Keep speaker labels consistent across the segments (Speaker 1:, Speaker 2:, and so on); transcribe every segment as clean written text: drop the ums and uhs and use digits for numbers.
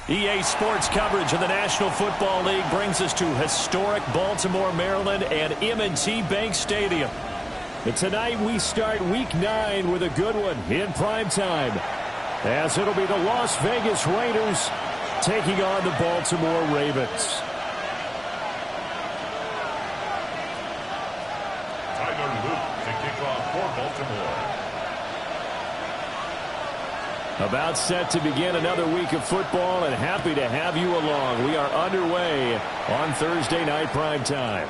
Speaker 1: EA Sports coverage of the National Football League brings us to historic Baltimore, Maryland and M&T Bank Stadium. And tonight we start Week 9 with a good one in prime time, as it'll be the Las Vegas Raiders taking on the Baltimore Ravens.
Speaker 2: To kick off for Baltimore.
Speaker 1: About set to begin another week of football, and happy to have you along. We are underway on Thursday night prime time.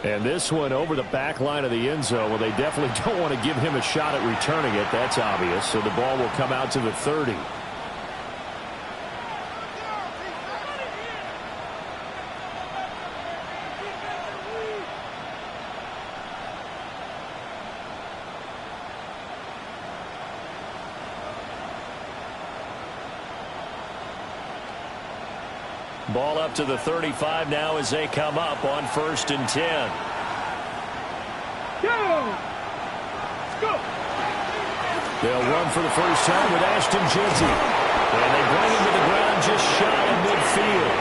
Speaker 1: And this one over the back line of the end zone. Well, they definitely don't want to give him a shot at returning it. That's obvious. So the ball will come out to the 30. Ball up to the 35 now as they come up on 1st and 10.
Speaker 3: Go! Let's go!
Speaker 1: They'll run for the first time with SlimGJr. And they bring him to the ground just shy of midfield.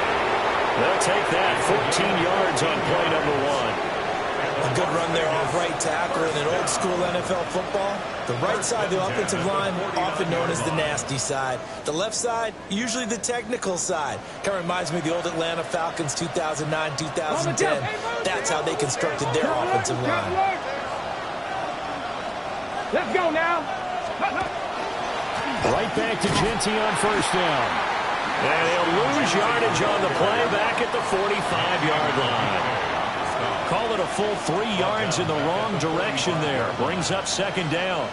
Speaker 1: They'll take that 14 yards on play number 1.
Speaker 4: A good run there off right tackle in an old-school NFL football. The right side of the offensive line, often known as the nasty side. The left side, usually the technical side. Kind of reminds me of the old Atlanta Falcons 2009, 2010. That's how they constructed their offensive line.
Speaker 3: Let's go now.
Speaker 1: Right back to Genty on first down. And he'll lose yardage on the play back at the 45-yard line. Call it a full 3 yards in the wrong direction there. Brings up 2nd down.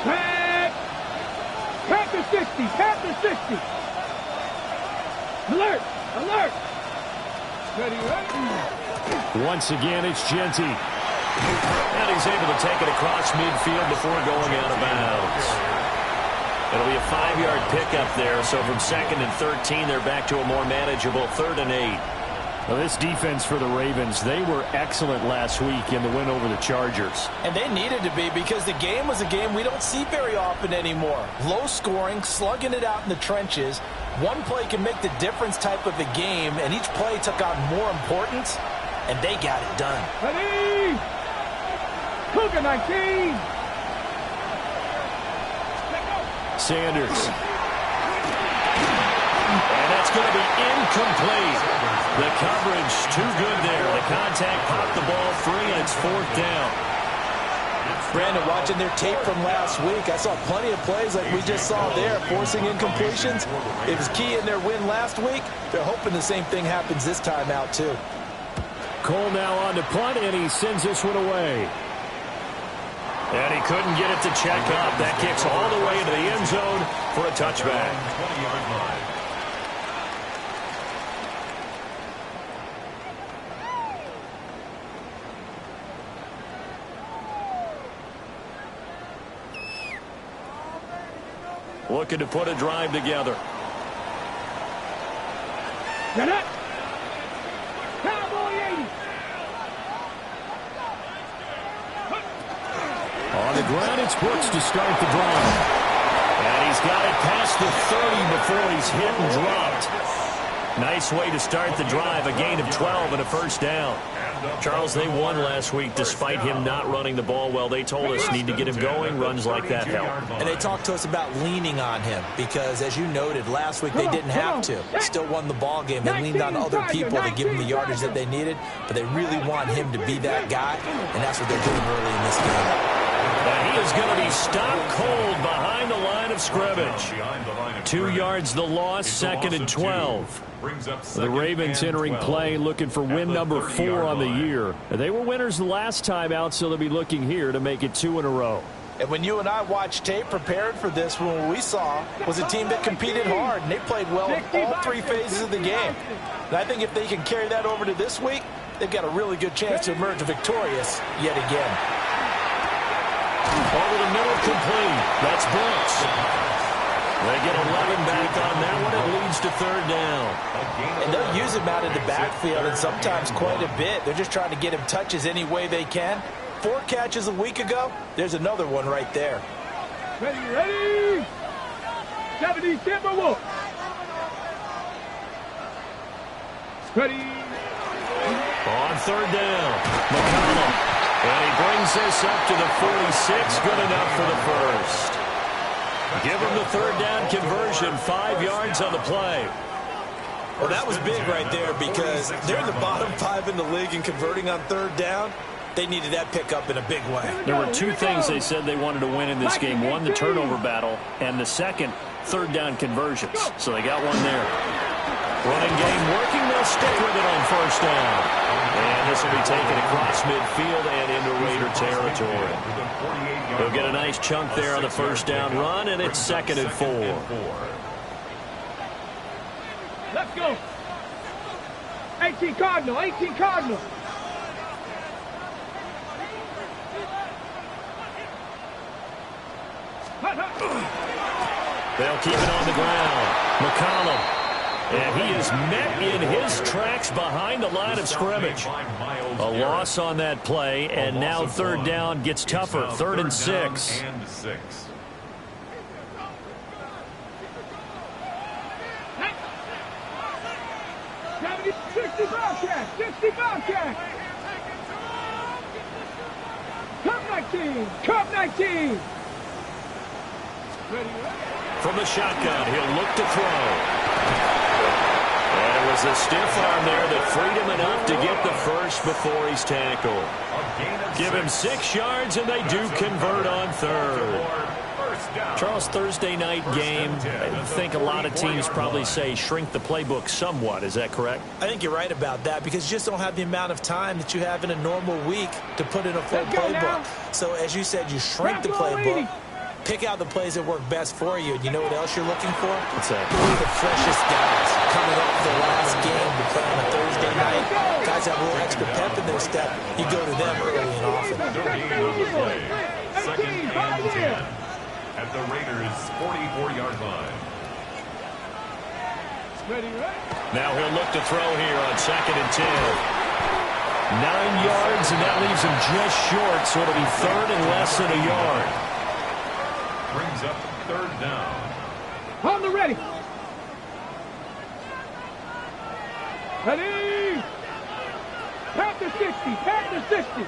Speaker 3: Pat to 60. Pat to 60. Alert. Alert. Ready, ready.
Speaker 1: Once again, it's Genty. And he's able to take it across midfield before going out of bounds. It'll be a 5-yard pickup there, so from 2nd and 13, they're back to a more manageable 3rd and 8. Well, this defense for the Ravens, they were excellent last week in the win over the Chargers.
Speaker 4: And they needed to be, because the game was a game we don't see very often anymore. Low scoring, slugging it out in the trenches. One play can make the difference type of a game, and each play took on more importance, and they got it done.
Speaker 3: Ready! Cougar 19!
Speaker 1: Sanders. And that's going to be incomplete. The coverage too good there. The contact popped the ball free, and it's 4th down.
Speaker 4: Brandon, watching their tape from last week, I saw plenty of plays like we just saw there, forcing incompletions. It was key in their win last week. They're hoping the same thing happens this time out, too.
Speaker 1: Cole now on to punt, and he sends this one away. And he couldn't get it to check up. That kicks all the way into the end zone for a touchback. Looking to put a drive together.
Speaker 3: Get it! Cowboy 80!
Speaker 1: On the ground, it's Brooks to start the drive. And he's got it past the 30 before he's hit and dropped. Nice way to start the drive. A gain of 12 and a first down. Charles, they won last week despite him not running the ball well. They told us need to get him going. Runs like that help.
Speaker 4: And they talked to us about leaning on him because, as you noted, last week they didn't have to. Still won the ball game. They leaned on other people to give him the yardage that they needed, but they really want him to be that guy, and that's what they're doing early in this game.
Speaker 1: And he is going to be stopped cold behind the line of scrimmage. 2 yards the loss, 2nd and 12. The Ravens entering play looking for win number 4 on the year. They were winners the last time out, so they'll be looking here to make it 2 in a row.
Speaker 4: And when you and I watched tape prepared for this, what we saw was a team that competed hard, and they played well in all 3 phases of the game. And I think if they can carry that over to this week, they've got a really good chance to emerge victorious yet again.
Speaker 1: Over the middle, complete. That's Brooks. They get 11 back on that one. It leads to 3rd down.
Speaker 4: And they'll use him out in the backfield, and sometimes quite a bit. They're just trying to get him touches any way they can. 4 catches a week ago. There's another one right there.
Speaker 3: Ready, ready. 70 Timberwolves. Ready.
Speaker 1: On third down, McCollum. And he brings this up to the 46. Good enough for the first. Give him the third down conversion. 5 yards on the play.
Speaker 4: Well, that was big right there because they're in the bottom 5 in the league in converting on third down. They needed that pickup in a big way.
Speaker 1: There were 2 things they said they wanted to win in this game. One, the turnover battle, and the second, third down conversions. So they got one there. Running game working. They'll stick with it on first down. And this will be taken across midfield and into Raider territory. They'll get a nice chunk there on the first down run, and it's 2nd and 4.
Speaker 3: Let's go. 18 Cardinal, 18 Cardinal.
Speaker 1: They'll keep it on the ground. McCollum. And he is met in his tracks behind the line of scrimmage. A loss on that play, and now third down gets tougher. 3rd and 6.
Speaker 3: 60 Bobcat, 60 Bobcat. Cup 19, Cup 19. Ready, ready.
Speaker 1: From the shotgun, he'll look to throw. And it was a stiff arm there that freed him enough to get the first before he's tackled. Give him 6 yards, and they do convert on third. Charles, Thursday night game, I think a lot of teams probably say shrink the playbook somewhat. Is that correct?
Speaker 4: I think you're right about that because you just don't have the amount of time that you have in a normal week to put in a full playbook. So as you said, you shrink the playbook, pick out the plays that work best for you. And you know what else you're looking for?
Speaker 1: What's that?
Speaker 4: The freshest guys coming off the last game to play on a Thursday night. Guys have a little extra pep in their step. You go to them early and often.
Speaker 2: 2nd and 10. At the Raiders' 44-yard line.
Speaker 3: Ready, ready.
Speaker 1: Now he'll look to throw here on 2nd and 10. 9 yards, and that leaves him just short, so it'll be 3rd and less than a yard.
Speaker 2: Brings up 3rd down.
Speaker 3: On the ready. Ready. Pass to 60, pass to 60.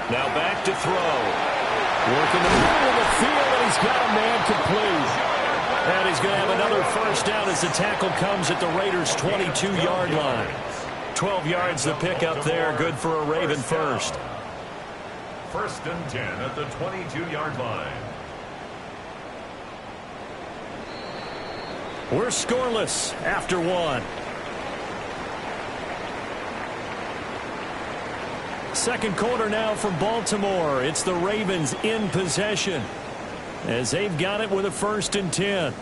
Speaker 1: Now back to throw. Working the middle of the field, and he's got a man complete. And he's going to have another first down as the tackle comes at the Raiders' 22-yard line. 12 yards the pick up there, good for a Raven first.
Speaker 2: 1st and 10 at the 22-yard line.
Speaker 1: We're scoreless after 1. Second quarter now from Baltimore. It's the Ravens in possession as they've got it with a 1st and 10.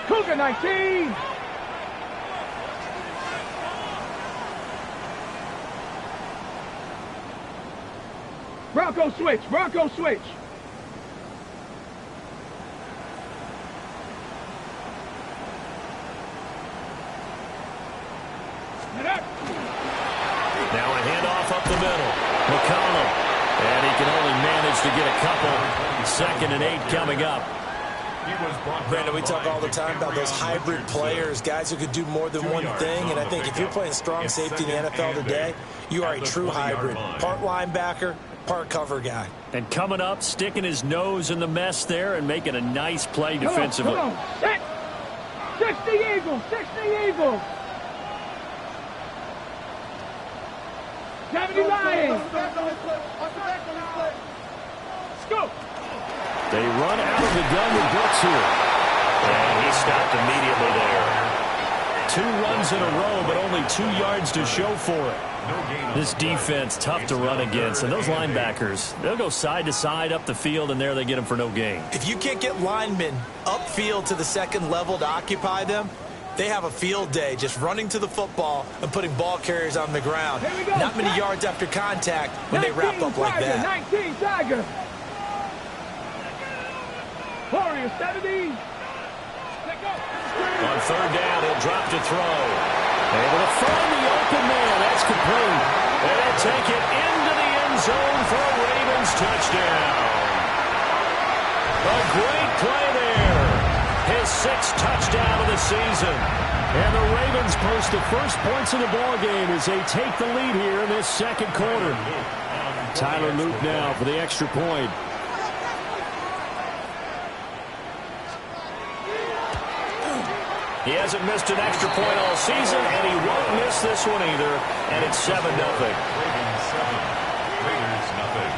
Speaker 3: Cougar 19. Bronco switch, Bronco switch.
Speaker 1: Now a handoff up the middle. McCollum. And he can only manage to get a couple. 2nd and 8 coming up.
Speaker 4: Brandon, we talk all the time about those hybrid players, guys who could do more than one thing. And I think if you're playing strong safety in the NFL today, you are a true hybrid. Part linebacker, part cover guy.
Speaker 1: And coming up, sticking his nose in the mess there and making a nice play defensively.
Speaker 3: Come on. Set. 60 Eagles, 60 Eagles. 70 Lions. Let's go.
Speaker 1: They run out of the gun with Brooks here. And he stopped immediately there. 2 runs in a row, but only 2 yards to show for it. This defense, tough to run against. And those linebackers, they'll go side to side up the field, and there they get them for no gain.
Speaker 4: If you can't get linemen upfield to the second level to occupy them, they have a field day just running to the football and putting ball carriers on the ground. Not many yards after contact when they wrap up like that.
Speaker 3: 19 Tiger. Warrior 70.
Speaker 1: On 3rd down, he'll drop to throw. Able to find the open man. That's complete. And they'll take it into the end zone for a Ravens touchdown. A great play there. His 6th touchdown of the season. And the Ravens post the first points of the ball game as they take the lead here in this 2nd quarter. Tyler Luke now for the extra point. He hasn't missed an extra point all season, and he won't miss this one either. And it's 7-0.
Speaker 2: Ravens 7, Raiders nothing.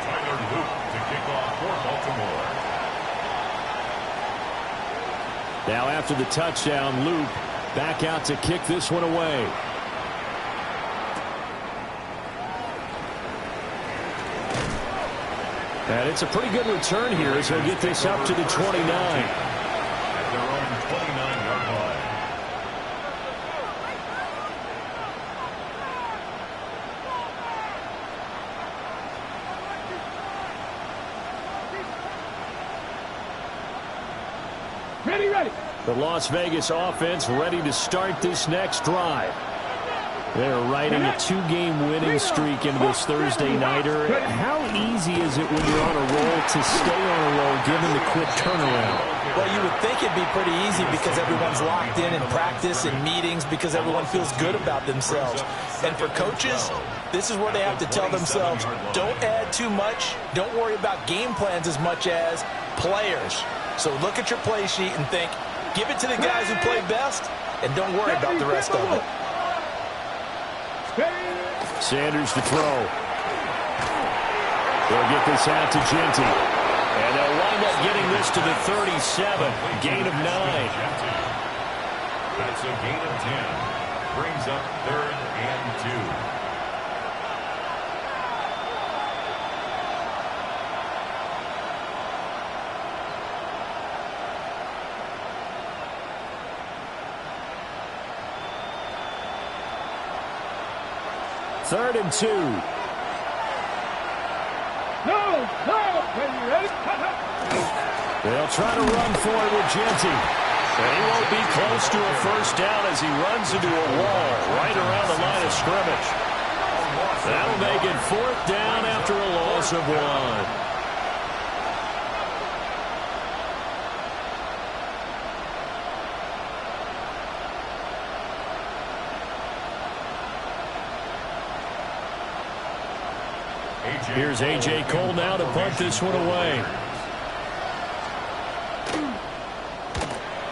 Speaker 2: Tyler Luke to kick off for Baltimore.
Speaker 1: Now after the touchdown, Luke back out to kick this one away. And it's a pretty good return here as he'll get this up to the 29.
Speaker 2: At their own 29-yard line.
Speaker 3: Ready.
Speaker 1: The Las Vegas offense ready to start this next drive. They're riding a 2-game winning streak into this Thursday nighter. How easy is it when you're on a roll to stay on a roll given the quick turnaround?
Speaker 4: Well, you would think it'd be pretty easy because everyone's locked in practice and meetings because everyone feels good about themselves. And for coaches, this is where they have to tell themselves, don't add too much, don't worry about game plans as much as players. So look at your play sheet and think, give it to the guys who play best, and don't worry about the rest of it.
Speaker 1: Sanders to throw. They'll get this out to Genty. And they'll wind up getting this to the 37. Gain of 9.
Speaker 2: That's a gain of 10. Brings up 3rd and 2.
Speaker 1: Third and 2.
Speaker 3: No. Ready.
Speaker 1: They'll try to run for it with Genty. And he won't be close to a first down as he runs into a wall right around the line of scrimmage. That'll make it 4th down after a loss of 1. Here's A.J. Cole now to punt this one away.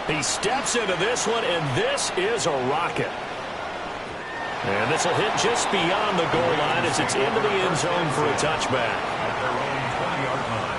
Speaker 1: He steps into this one, and this is a rocket. And this will hit just beyond the goal line as it's into the end zone for a touchback.
Speaker 2: At their own 20-yard line.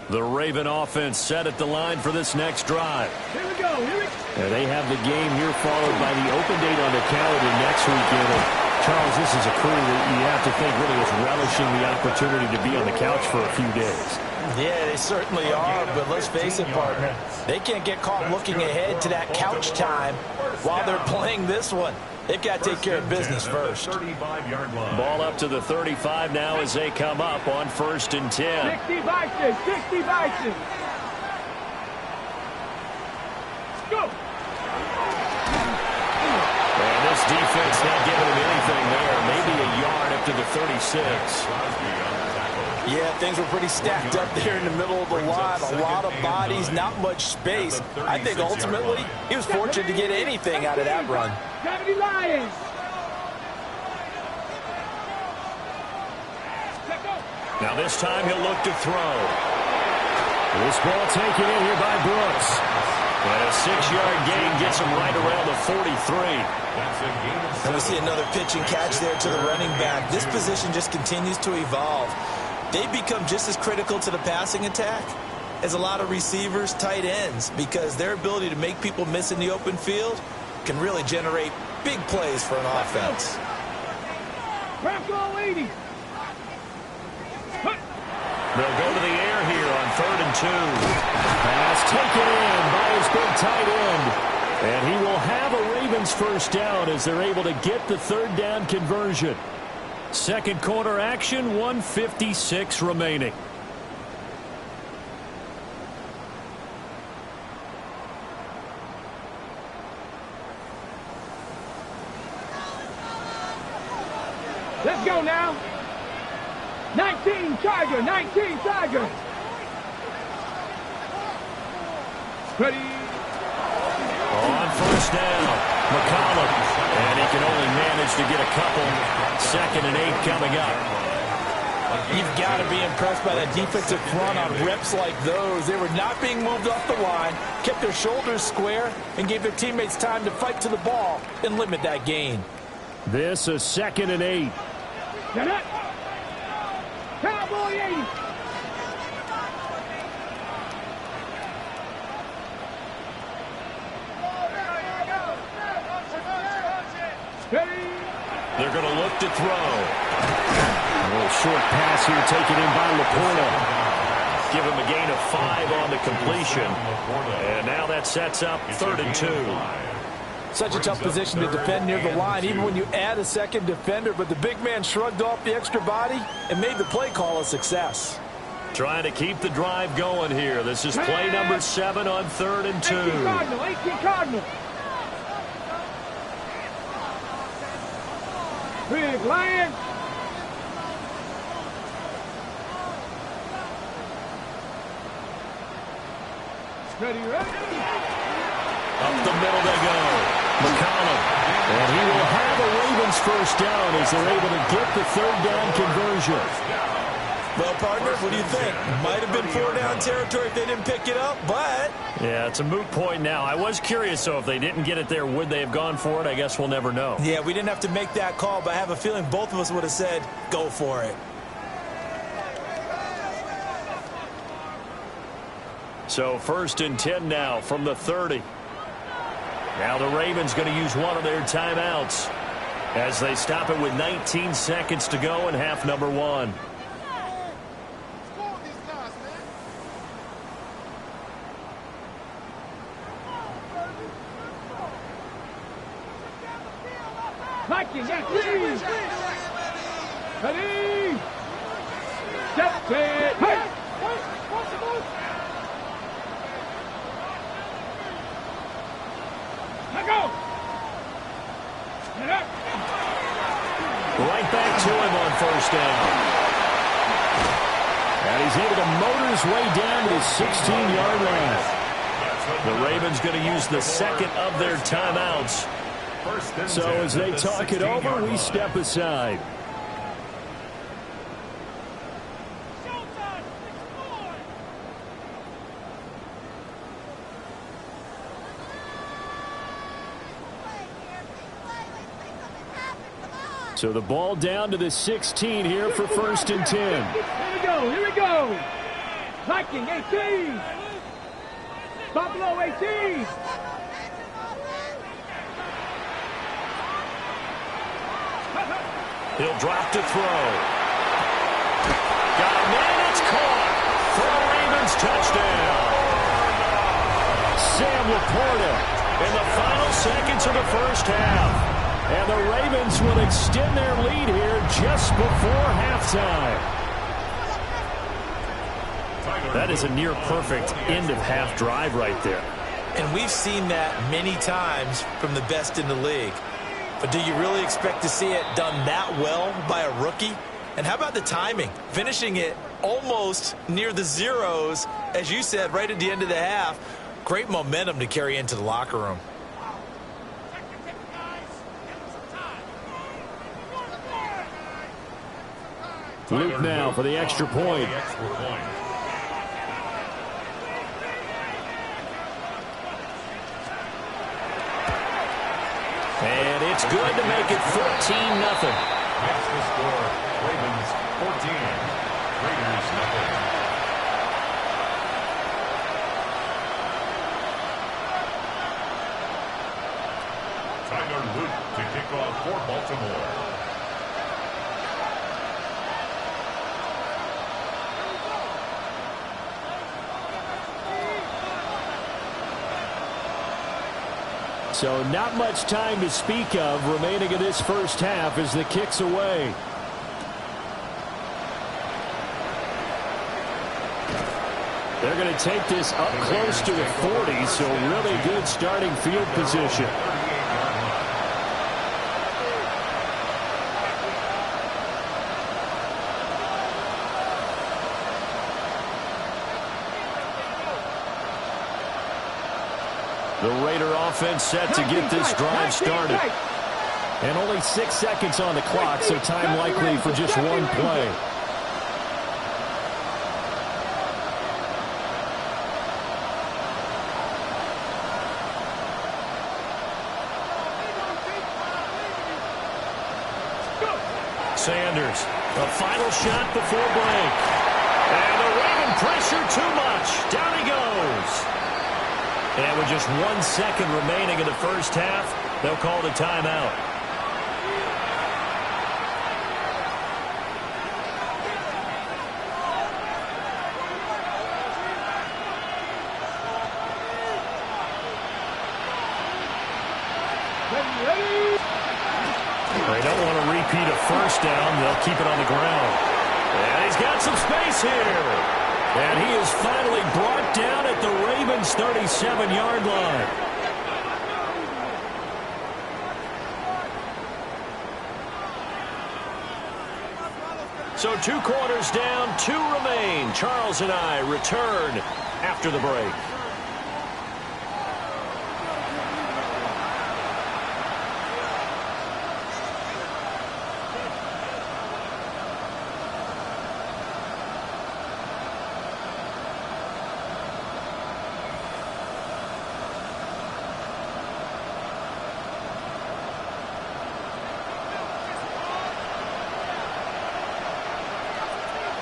Speaker 1: The Raven offense set at the line for this next drive.
Speaker 3: Here we go.
Speaker 1: And they have the game here followed by the open date on the calendar next weekend. And Charles, this is a crew that you have to think really is relishing the opportunity to be on the couch for a few days.
Speaker 4: Yeah, they certainly are, but let's face it, partner. They can't get caught looking ahead to that couch time while they're playing this one. They've got to take care of business first.
Speaker 2: 35-yard line.
Speaker 1: Ball up to the 35 now as they come up on 1st and 10.
Speaker 3: 60 Vikings. Go.
Speaker 1: And this defense not giving him anything there. Maybe a yard up to the 36.
Speaker 4: Yeah, things were pretty stacked up there in the middle of the line. A lot of bodies, not much space. I think ultimately he was fortunate to get anything out of that run.
Speaker 3: Lions.
Speaker 1: Now this time he'll look to throw. This ball taken in here by Brooks. And a 6-yard gain gets him right around the 43.
Speaker 4: And we see another pitch and catch there to the running back. This position just continues to evolve. They become just as critical to the passing attack as a lot of receivers, tight ends, because their ability to make people miss in the open field can really generate big plays for an offense.
Speaker 3: Bronco 80.
Speaker 1: They'll go to the air here on 3rd and 2. Pass taken in by his big tight end. And he will have a Ravens first down as they're able to get the 3rd down conversion. Second quarter action, 1:56 remaining.
Speaker 3: Let's go now. 19 Charger, 19 Charger. Ready.
Speaker 1: On first down, McCollum. And he can only manage to get a couple. 2nd and 8 coming up.
Speaker 4: You've got to be impressed by that defensive front on reps like those. They were not being moved off the line, kept their shoulders square, and gave their teammates time to fight to the ball and limit that gain.
Speaker 1: This is 2nd and 8.
Speaker 3: Get it. Cowboy 80.
Speaker 1: They're going to look to throw. A little short pass here taken in by Laporta. Give him a gain of 5 on the completion. And now that sets up 3rd and 2.
Speaker 4: Such a tough position to defend near the line, even when you add a second defender. But the big man shrugged off the extra body and made the play call a success.
Speaker 1: Trying to keep the drive going here. This is play number 7 on 3rd and 2.
Speaker 3: 18 Cardinal, 18 Cardinal. Big Lion. Ready, ready.
Speaker 1: Up the middle they go. McCollum. And he will have a Ravens first down as they're able to get the 3rd down conversion.
Speaker 4: Well, partner, what do you think? Might have been 4-down territory if they didn't pick it up, but...
Speaker 1: Yeah, it's a moot point now. I was curious, so if they didn't get it there, would they have gone for it? I guess we'll never know.
Speaker 4: Yeah, we didn't have to make that call, but I have a feeling both of us would have said, go for it.
Speaker 1: So 1st and 10 now from the 30. Now the Ravens going to use one of their timeouts as they stop it with 19 seconds to go in half number 1.
Speaker 3: Mikey, yes, please. Ready. Step it. Hey. Let go. Get up.
Speaker 1: Right back to him on first down. And he's able to motor his way down to the 16-yard line. The Ravens going to use the 2nd of their timeouts. So as they talk it over, we step aside. So the ball down to the 16 here for 1st and 10.
Speaker 3: Here we go, here we go. Viking 18. Buffalo 18.
Speaker 1: He'll drop to throw. Got a man, it's caught. For a Ravens touchdown. Sam Laporta in the final seconds of the first half. And the Ravens will extend their lead here just before halftime. That is a near-perfect end-of-half drive right there.
Speaker 4: And we've seen that many times from the best in the league. But do you really expect to see it done that well by a rookie? And how about the timing? Finishing it almost near the zeros, as you said, right at the end of the half. Great momentum to carry into the locker room.
Speaker 1: Luke now for the extra point. And it's good to make it 14-0.
Speaker 2: That's the score. Ravens 14. Raiders 0. Tyler Luke to kick off for Baltimore.
Speaker 1: So not much time to speak of remaining in this first half as the kick's away. They're going to take this up close to the 40, so really good starting field position. The Raider offense set to get this drive started. And only 6 seconds on the clock, so time likely for just one play. Sanders, a final shot before break. And the Raven pressure too much. Down he goes. And with just 1 second remaining in the first half, they'll call it a timeout. They don't want to repeat a first down. They'll keep it on the ground. And he's got some space here. And he is finally brought down at the Ravens' 37-yard line. So 2 quarters down, 2 remain. Charles and I return after the break.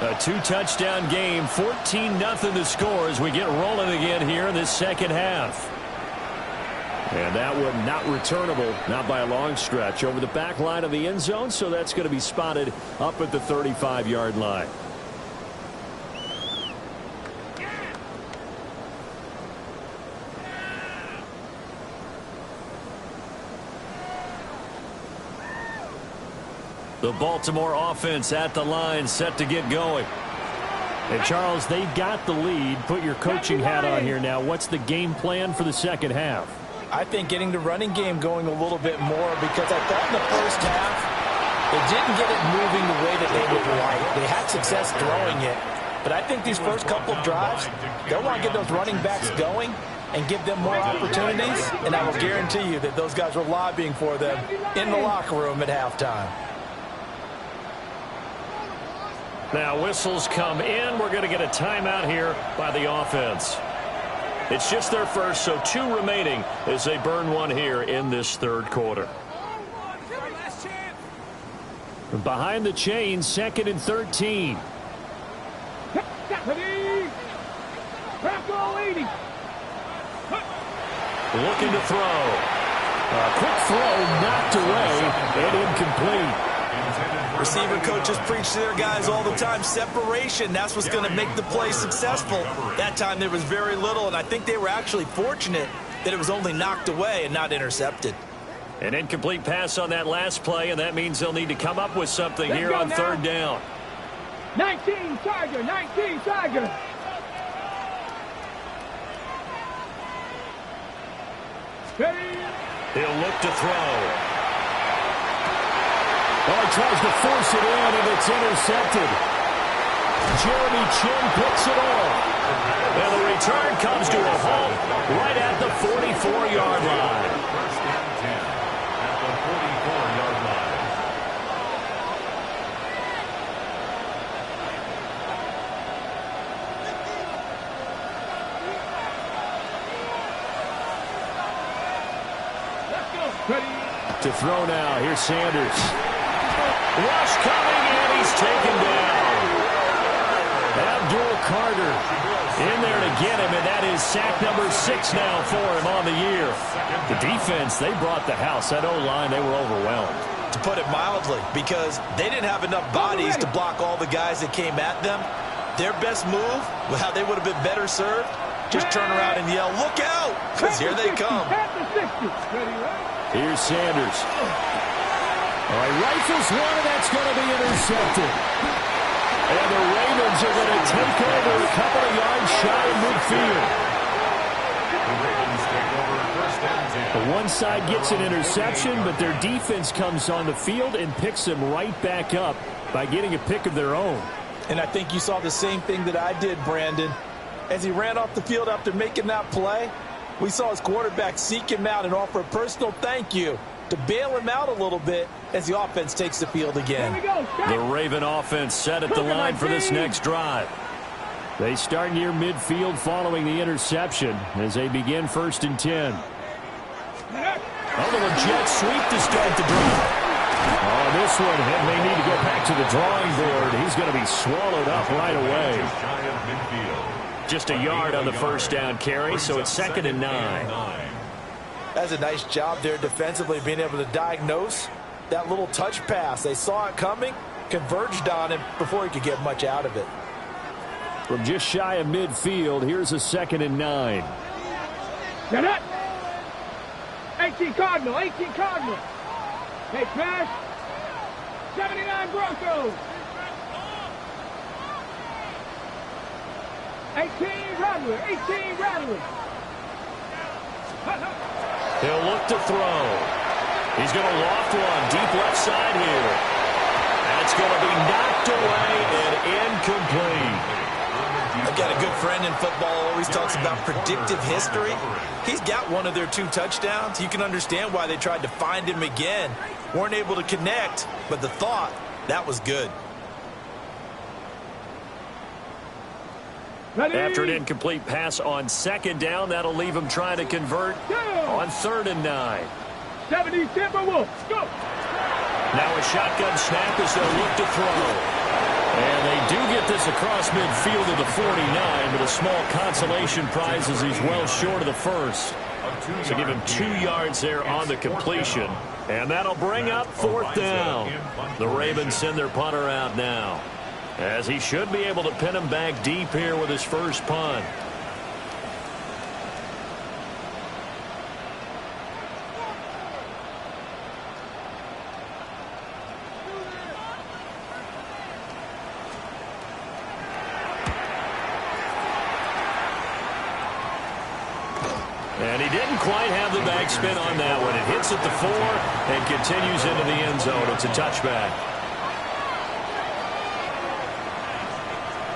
Speaker 1: A 2-touchdown game, 14-0 the score as we get rolling again here in this second half. And that one not returnable, not by a long stretch, over the back line of the end zone, so that's going to be spotted up at the 35-yard line. The Baltimore offense at the line, set to get going. And Charles, they've got the lead. Put your coaching hat on here now. What's the game plan for the second half?
Speaker 4: I think getting the running game going a little bit more, because I thought in the first half they didn't get it moving the way that they would like. They had success throwing it. But I think these first couple of drives, they'll want to get those running backs going and give them more opportunities. And I will guarantee you that those guys were lobbying for them in the locker room at halftime.
Speaker 1: Now whistles come in. We're going to get a timeout here by the offense. It's just their first, so 2 remaining as they burn one here in this third quarter. Behind the chain, 2nd and 13. Looking to throw. A quick throw knocked away and incomplete.
Speaker 4: Receiver coaches preach to their guys all the time. Separation, that's what's going to make the play successful. That time there was very little, and I think they were actually fortunate that it was only knocked away and not intercepted.
Speaker 1: An incomplete pass on that last play, and that means they'll need to come up with something here on 3rd down.
Speaker 3: 19 Tiger, 19 Tiger.
Speaker 1: He'll look to throw. Oh, he tries to force it in, and it's intercepted. Jeremy Chin picks it off. And the return comes to a halt right at the 44-yard line.
Speaker 2: First and 10 at the 44-yard line.
Speaker 1: To throw now. Here's Sanders. Rush coming, and he's taken down. Abdul Carter in there to get him, and that is sack number 6 now for him on the year. The defense, they brought the house. That O-line, they were overwhelmed.
Speaker 4: To put it mildly, because they didn't have enough bodies to block all the guys that came at them. Their best move, well, they would have been better served. Just turn around and yell, "Look out!" Because here they come.
Speaker 1: Here's Sanders. All right, rifles one, and that's going to be intercepted. And the Ravens are going to take over a couple of yards shy of midfield.
Speaker 2: The Ravens take over first and 10.
Speaker 1: The one side gets an interception, but their defense comes on the field and picks them right back up by getting a pick of their own.
Speaker 4: And I think you saw the same thing that I did, Brandon. As he ran off the field after making that play, we saw his quarterback seek him out and offer a personal thank you to bail him out a little bit as the offense takes the field again.
Speaker 1: The Raven offense set at the line for this next drive. They start near midfield following the interception as they begin first and 10. Oh, the jet sweep to start the drive. Oh, this one, and they need to go back to the drawing board. He's going to be swallowed up right away.
Speaker 2: Shy of midfield.
Speaker 1: Just a yard on the first down carry, so it's 2nd and 9.
Speaker 4: That's a nice job there defensively, being able to diagnose that little touch pass. They saw it coming, converged on him before he could get much out of it.
Speaker 1: From just shy of midfield, here's a 2nd and 9.
Speaker 3: Get it! 18 Cardinal, 18 Cardinal. Hey, Trash. 79 Broncos. 18 Rattler, 18 Rattler.
Speaker 1: He'll look to throw. He's going to loft one deep left side here. That's going to be knocked away and incomplete.
Speaker 4: I've got a good friend in football, always talks about predictive history. He's got one of their 2 touchdowns. You can understand why they tried to find him again. Weren't able to connect, but the thought, that was good.
Speaker 1: After an incomplete pass on 2nd down, that'll leave him trying to convert on 3rd and 9.
Speaker 3: 70 Timberwolves, go!
Speaker 1: Now a shotgun snap as they'll look to throw. And they do get this across midfield to the 49, but a small consolation prize as he's well short of the first. So give him 2 yards there on the completion. And that'll bring up 4th down. The Ravens send their punter out now, as he should be able to pin him back deep here with his first punt. And he didn't quite have the backspin on that one. It hits at the 4 and continues into the end zone. It's a touchback.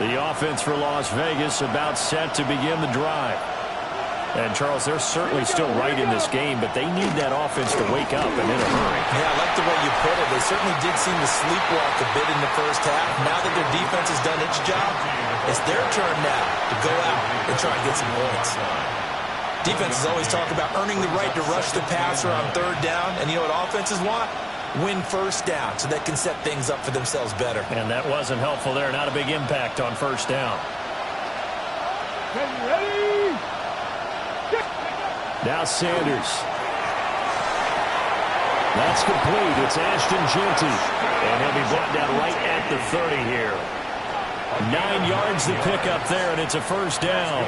Speaker 1: The offense for Las Vegas about set to begin the drive. And, Charles, they're certainly still right in this game, but they need that offense to wake up and in a hurry.
Speaker 4: Yeah, I like the way you put it. They certainly did seem to sleepwalk a bit in the first half. Now that their defense has done its job, it's their turn now to go out and try and get some points. Defenses always talk about earning the right to rush the passer on 3rd down, and you know what offenses want? Win 1st down so they can set things up for themselves better.
Speaker 1: And that wasn't helpful there. Not a big impact on 1st down.
Speaker 3: Ready?
Speaker 1: Now Sanders. That's complete. It's Ashton Genty. And he'll be brought down right at the 30 here. 9 yards to pick up there, and it's a 1st down.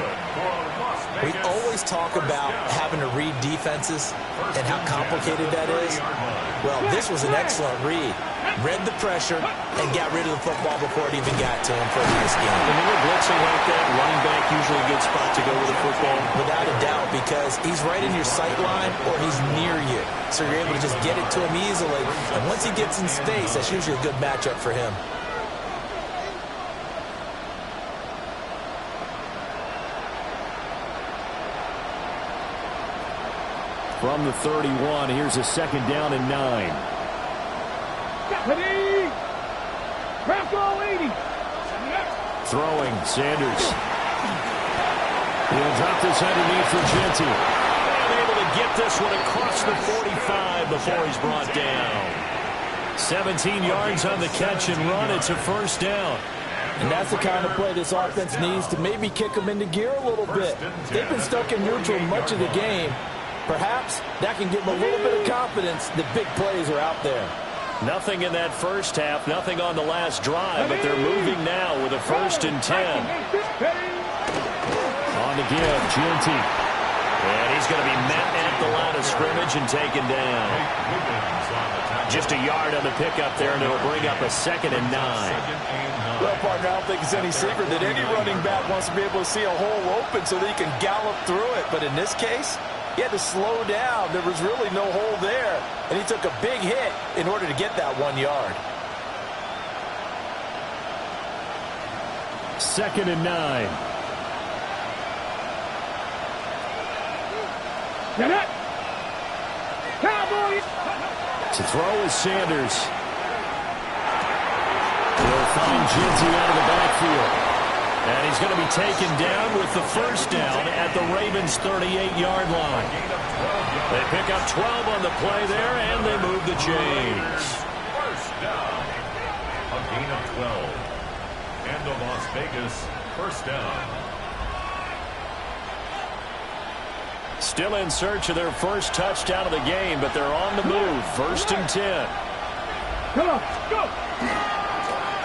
Speaker 4: We always talk about having to read defenses and how complicated that is. Well, this was an excellent read. Read the pressure and got rid of the football before it even got to him for a nice game.
Speaker 1: And when you're blitzing like that, running back usually a good spot to go with the football.
Speaker 4: Without a doubt, because he's right in your sight line or he's near you. So you're able to just get it to him easily. And once he gets in space, that's usually a good matchup for him.
Speaker 1: From the 31, here's a 2nd down and 9.
Speaker 3: Ready? Rambo 80.
Speaker 1: Throwing, Sanders. He'll drop this underneath for Genty. And able to get this one across the 45 before he's brought down. 17 yards on the catch and run. It's a 1st down.
Speaker 4: And that's the kind of play this offense needs to maybe kick them into gear a little bit. They've been stuck in neutral much of the game. Perhaps that can give them a little bit of confidence that big plays are out there.
Speaker 1: Nothing in that first half, nothing on the last drive, but they're moving now with a 1st and 10. On the give, Genty. And he's going to be met at the line of scrimmage and taken down. Just a yard on the pickup there, and it'll bring up a 2nd and 9.
Speaker 4: Well, partner, I don't think it's any secret that any running back wants to be able to see a hole open so that he can gallop through it. But in this case, he had to slow down. There was really no hole there, and he took a big hit in order to get that 1 yard.
Speaker 1: 2nd and 9.
Speaker 3: Get it. Cowboys.
Speaker 1: To throw is Sanders. He'll find Genty out of the backfield. And he's going to be taken down with the 1st down at the Ravens' 38-yard line. They pick up 12 on the play there, and they move the chains.
Speaker 2: 1st down. A gain of 12. And the Las Vegas 1st down.
Speaker 1: Still in search of their first touchdown of the game, but they're on the move. 1st and 10.
Speaker 3: Come on, go.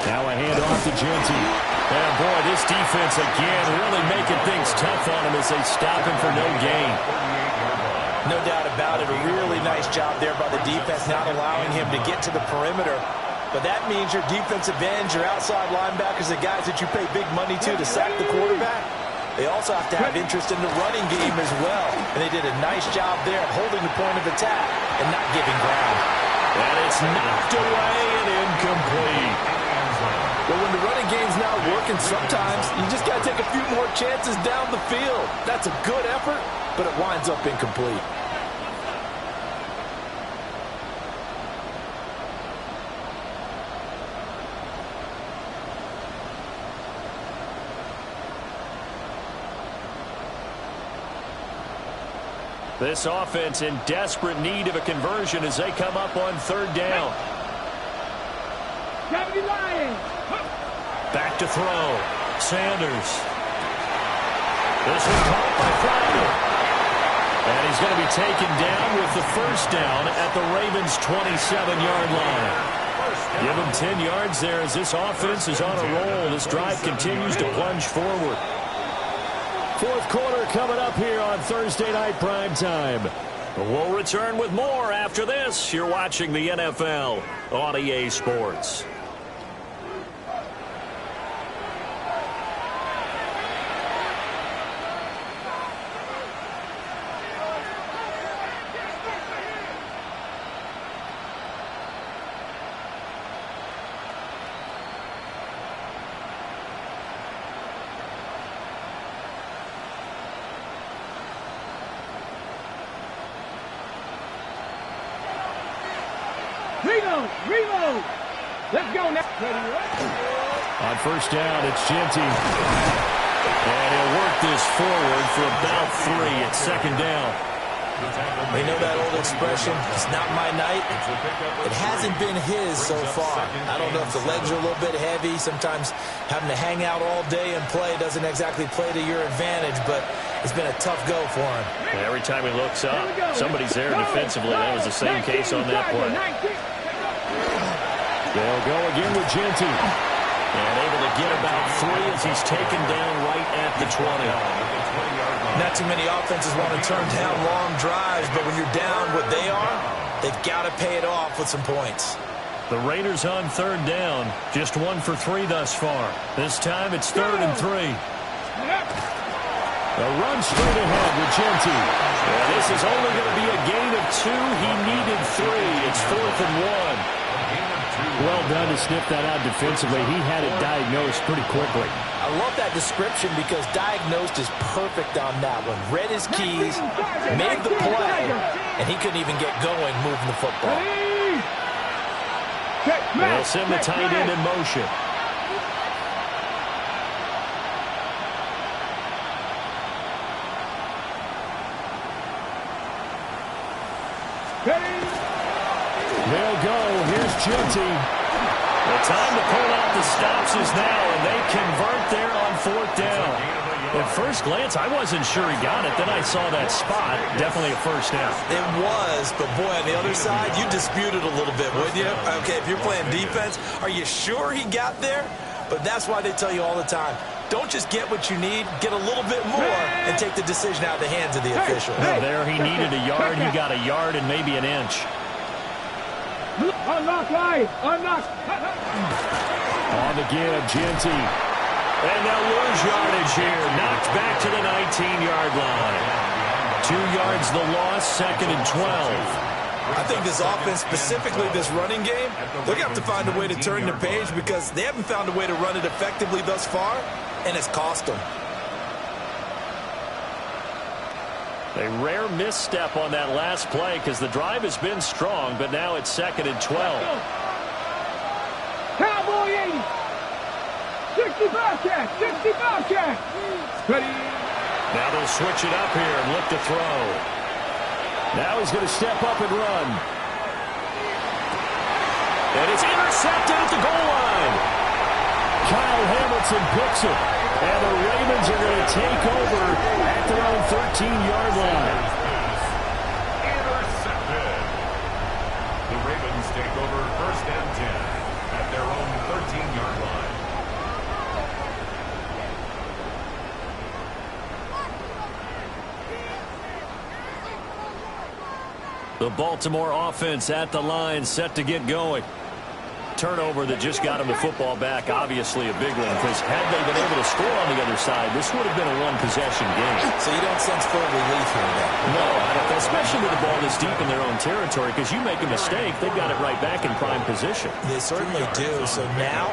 Speaker 1: Now a handoff to Genty. And boy, this defense again really making things tough on him as they stop him for no gain.
Speaker 4: No doubt about it. A really nice job there by the defense, not allowing him to get to the perimeter. But that means your defensive ends, your outside linebackers, the guys that you pay big money to sack the quarterback, they also have to have interest in the running game as well. And they did a nice job there of holding the point of attack and not giving ground.
Speaker 1: And it's knocked away and incomplete.
Speaker 4: But when the running game's not working, sometimes you just got to take a few more chances down the field. That's a good effort, but it winds up incomplete.
Speaker 1: This offense in desperate need of a conversion as they come up on 3rd down. Back to throw. Sanders. This one caught by Crowder. And he's going to be taken down with the 1st down at the Ravens' 27-yard line. Give him 10 yards there as this offense is on a roll. This drive continues to plunge forward. 4th quarter coming up here on Thursday Night Primetime. We'll return with more after this. You're watching the NFL on EA Sports.
Speaker 3: Reload. Let's go now.
Speaker 1: On 1st down, it's Genty. And he'll work this forward for about 3 at 2nd down.
Speaker 4: You know that old expression, it's not my night? It hasn't been his so far. I don't know if the legs are a little bit heavy. Sometimes having to hang out all day and play doesn't exactly play to your advantage, but it's been a tough go for him.
Speaker 1: And every time he looks up, somebody's there defensively. That was the same case on that play. They'll go again with Genty. And able to get about 3 as he's taken down right at the 20.
Speaker 4: Not too many offenses want to turn down long drives, but when you're down what they are, they've got to pay it off with some points.
Speaker 1: The Raiders on 3rd down. Just 1 for 3 thus far. This time it's 3rd and 3. A run straight ahead with Genty. And this is only going to be a gain of 2. He needed 3. It's 4th and 1. Well done to sniff that out defensively. He had it diagnosed pretty quickly.
Speaker 4: I love that description because diagnosed is perfect on that one. Read his keys, made the play, and he couldn't even get going moving the football.
Speaker 1: They'll send the tight end in motion. They'll go. Here's Genty. The time to pull out the stops is now, and they convert there on 4th down. At first glance, I wasn't sure he got it. Then I saw that spot. Definitely a first down.
Speaker 4: It was, but boy, on the other side, you disputed a little bit, wouldn't you? Okay, if you're playing defense, are you sure he got there? But that's why they tell you all the time, don't just get what you need, get a little bit more, and take the decision out of the hands of the official.
Speaker 1: There he needed a yard. He got a yard and maybe an inch.
Speaker 3: Unlock line! Unlock!
Speaker 1: On the give, Genty. And they'll lose yardage here. Knocked back to the 19-yard line. 2 yards the loss, 2nd and 12.
Speaker 4: I think this offense, specifically this running game, they're going to have to find a way to turn the page because they haven't found a way to run it effectively thus far, and it's cost them.
Speaker 1: A rare misstep on that last play because the drive has been strong, but now it's 2nd and 12.
Speaker 3: Cowboy 80! 65 cat! 65 cat! Ready?
Speaker 1: Now they'll switch it up here and look to throw. Now he's going to step up and run. And it's intercepted at the goal line. Kyle Hamilton picks it. And the Ravens are going to take over at their own 13-yard line.
Speaker 2: Intercepted. The Ravens take over 1st and 10 at their own 13-yard line.
Speaker 1: The Baltimore offense at the line, set to get going. Turnover that just got him the football back, obviously a big one, because had they been able to score on the other side, this would have been a one-possession game.
Speaker 4: So you don't sense full relief here then?
Speaker 1: No, I don't, especially with the ball this deep in their own territory, because you make a mistake, they've got it right back in prime position.
Speaker 4: They certainly do. So now,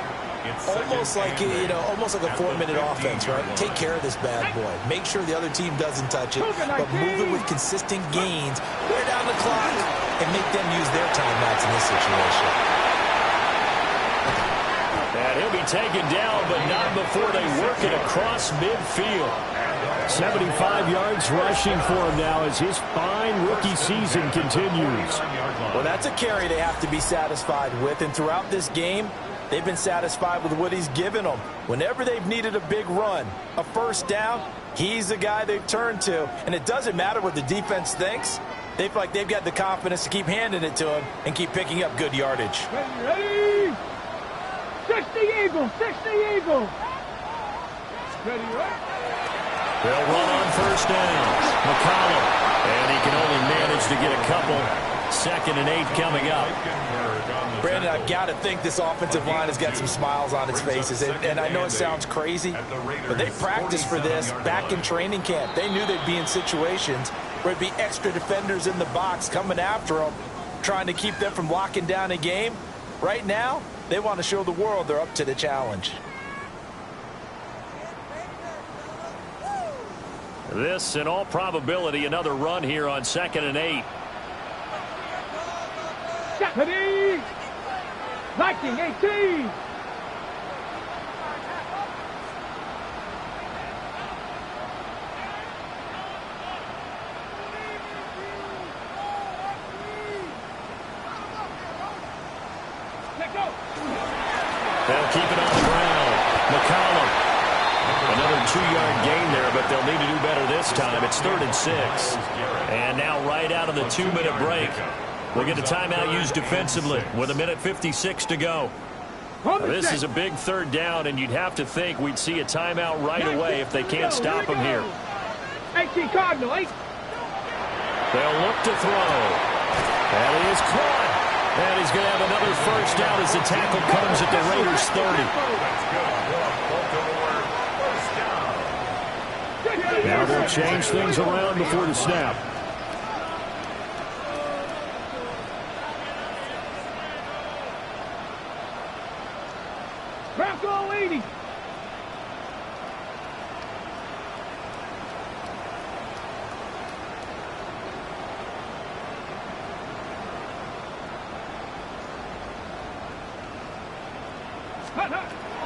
Speaker 4: almost like a 4-minute offense, right? Take care of this bad boy. Make sure the other team doesn't touch it, but move it with consistent gains, wear down the clock, and make them use their timeouts in this situation.
Speaker 1: And he'll be taken down, but not before they work it across midfield. 75 yards rushing for him now as his fine rookie season continues.
Speaker 4: Well, that's a carry they have to be satisfied with, and throughout this game, they've been satisfied with what he's given them. Whenever they've needed a big run, a first down, he's the guy they've turned to. And it doesn't matter what the defense thinks. They feel like they've got the confidence to keep handing it to him and keep picking up good yardage.
Speaker 3: Ready? 60 Eagle! 60 Eagle! Ready, right?
Speaker 1: They'll run on first down. McCollum. And he can only manage to get a couple. 2nd and 8 coming up.
Speaker 4: Brandon, I've got to think this offensive line has got some smiles on its faces. And I know it sounds crazy, but they practiced for this back in training camp. They knew they'd be in situations where it'd be extra defenders in the box coming after them, trying to keep them from locking down a game. Right now, they want to show the world they're up to the challenge.
Speaker 1: This, in all probability, another run here on 2nd and 8.
Speaker 3: Ready? Viking 18!
Speaker 1: They'll keep it on the ground. McCollum. Another 2-yard gain there, but they'll need to do better this time. It's 3rd and 6. And now right out of the 2-minute break, we'll get a timeout used defensively with 1:56 to go. This is a big 3rd down, and you'd have to think we'd see a timeout right away if they can't stop him here.
Speaker 3: 18 Cardinal, 8.
Speaker 1: They'll look to throw. And he is caught. And he's going to have another first down as the tackle comes at the Raiders' 30. Now they'll change things around before the snap.
Speaker 3: Bronco 80.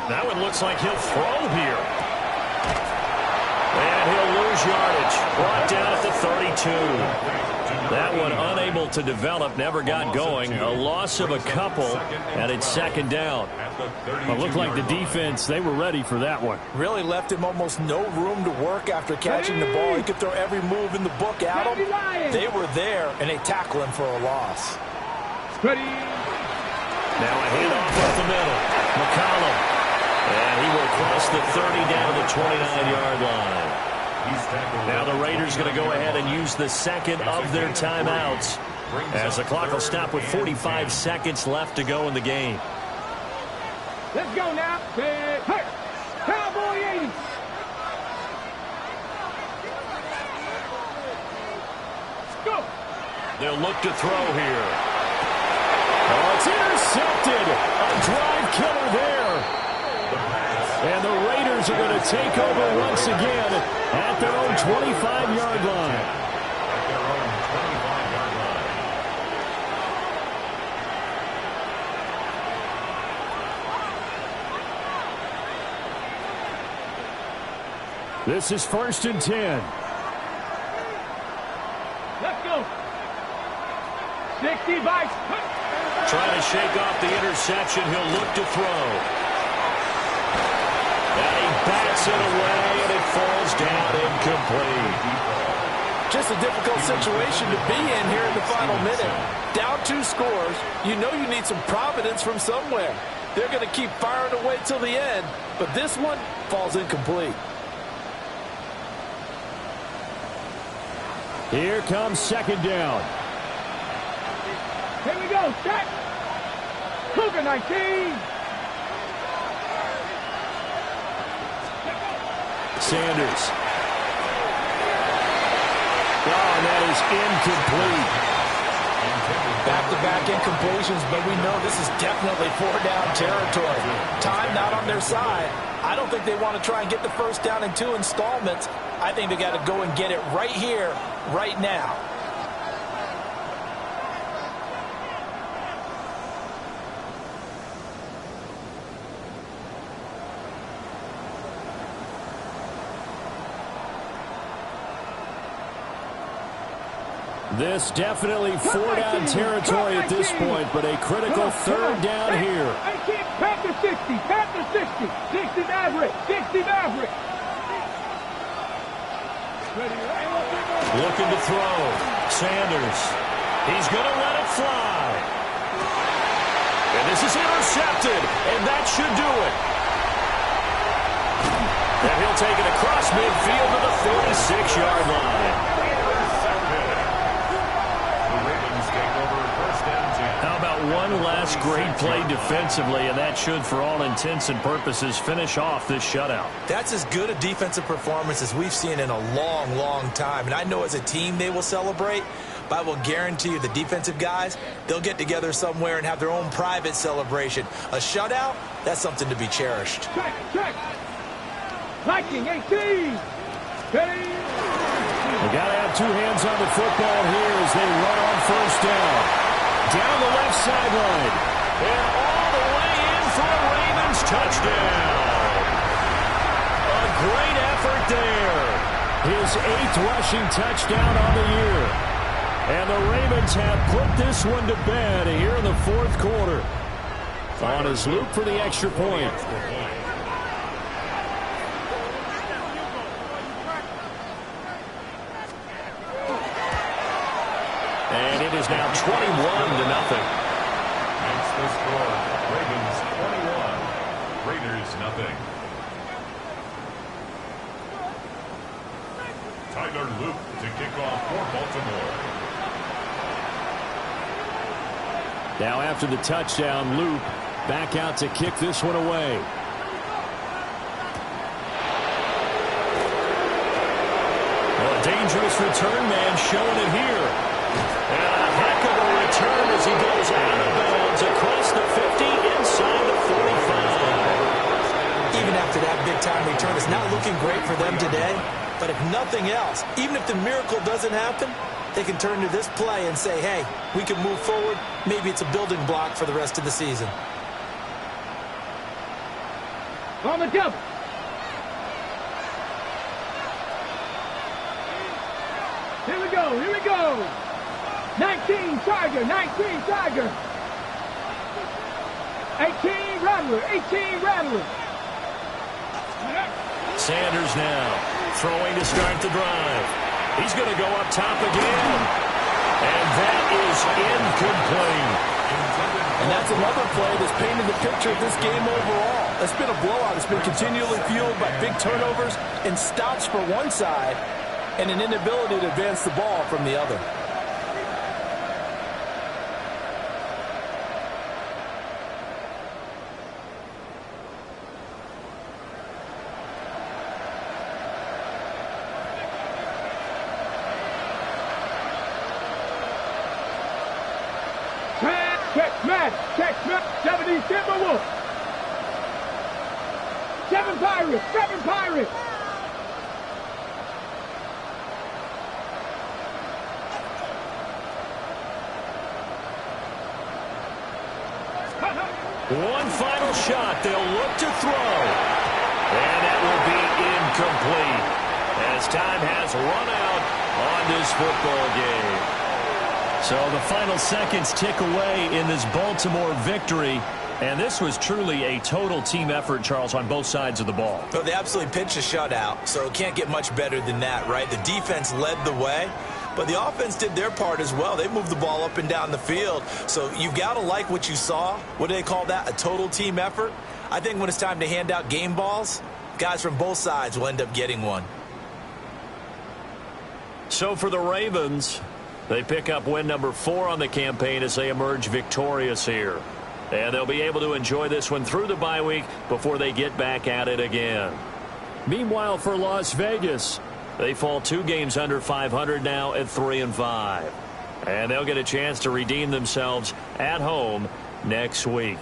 Speaker 1: That one looks like he'll throw here. And he'll lose yardage. Brought down at the 32. That one unable to develop, never got going. A loss of a couple, and it's second down.
Speaker 5: It looked like the defense, they were ready for that one.
Speaker 4: Really left him almost no room to work after catching the ball. He could throw every move in the book at him. They were there, and they tackle him for a loss.
Speaker 3: Ready.
Speaker 1: Now a handoff up the middle. McCollum. And he will cross the 30 down to the 29-yard line. Now the Raiders going to go ahead and use the second of their timeouts as the clock will stop with 45 seconds left to go in the game.
Speaker 3: Let's go now. Hey, Cowboy 80. Let's go.
Speaker 1: They'll look to throw here. Oh, it's intercepted. A drive killer there. And the Raiders are going to take over once again at their own 25-yard line.
Speaker 5: This is 1st and 10.
Speaker 3: Let's go. 60 bites.
Speaker 1: Trying to shake off the interception. He'll look to throw. And he bats it away, and it falls down incomplete.
Speaker 4: Just a difficult situation to be in here in the final minute. Down 2 scores, you know you need some providence from somewhere. They're going to keep firing away till the end, but this one falls incomplete.
Speaker 5: Here comes second down.
Speaker 3: Here we go. Check. Cougar 19.
Speaker 1: Sanders. Oh, that is incomplete.
Speaker 4: Back-to-back incompletions, but we know this is definitely 4-down territory. Time not on their side. I don't think they want to try and get the first down in 2 installments. I think they got to go and get it right here, right now.
Speaker 5: This definitely 4-down territory at this point, but a critical 3rd down here.
Speaker 3: Panther 60, Panther 60, 60 Maverick, 60 Maverick.
Speaker 1: Looking to throw. Sanders. He's going to let it fly. And this is intercepted, and that should do it. And he'll take it across midfield to the 46-yard line. How about one last great play defensively, and that should, for all intents and purposes, finish off this shutout.
Speaker 4: That's as good a defensive performance as we've seen in a long, long time. And I know as a team they will celebrate, but I will guarantee you the defensive guys, they'll get together somewhere and have their own private celebration. A shutout, that's something to be cherished.
Speaker 3: Check, check. Viking 18. Ready.
Speaker 5: They got to have 2 hands on the football here as they run on 1st down. Down the left sideline.
Speaker 1: And all the way in for a Ravens touchdown. A great effort there.
Speaker 5: His 8th rushing touchdown on the year. And the Ravens have put this one to bed here in the 4th quarter. On his loop for the extra point.
Speaker 1: And it is now 21-0.
Speaker 2: That's the score. Ravens 21, Raiders nothing. Tyler Luke to kick off for Baltimore.
Speaker 5: Now after the touchdown, Luke back out to kick this one away.
Speaker 1: Well, a dangerous return man showing it here. And a heck of a return as he goes out of bounds across the 50 inside the 45.
Speaker 4: looking great for them today, but if nothing else, even if the miracle doesn't happen, they can turn to this play and say, hey, we can move forward. Maybe it's a building block for the rest of the season.
Speaker 3: On the double. Here we go, here we go. 19 Tiger, 19 Tiger. 18 Rattler, 18 Rattler.
Speaker 1: Sanders now throwing to start the drive. He's going to go up top again. And that is incomplete.
Speaker 6: And that's another play that's painted the picture of this game overall. It's been a blowout. It's been continually fueled by big turnovers and stops for one side and an inability to advance the ball from the other.
Speaker 3: Check, 70 Timberwolves. 7 Pirates, 7 Pirates.
Speaker 1: One final shot. They'll look to throw. And that will be incomplete as time has run out on this football game. So the final seconds tick away in this Baltimore victory. And this was truly a total team effort, Charles, on both sides of the ball.
Speaker 4: Well, they absolutely pitched a shutout, so it can't get much better than that, right? The defense led the way, but the offense did their part as well. They moved the ball up and down the field. So you've got to like what you saw. What do they call that? A total team effort? I think when it's time to hand out game balls, guys from both sides will end up getting one.
Speaker 1: So for the Ravens, they pick up win number 4 on the campaign as they emerge victorious here. And they'll be able to enjoy this one through the bye week before they get back at it again.
Speaker 5: Meanwhile, for Las Vegas,
Speaker 1: they fall 2 games under 500 now at 3-5. And they'll get a chance to redeem themselves at home next week.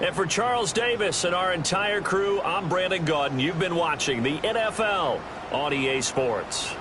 Speaker 1: And for Charles Davis and our entire crew, I'm Brandon Gaudin. You've been watching the NFL on EA Sports.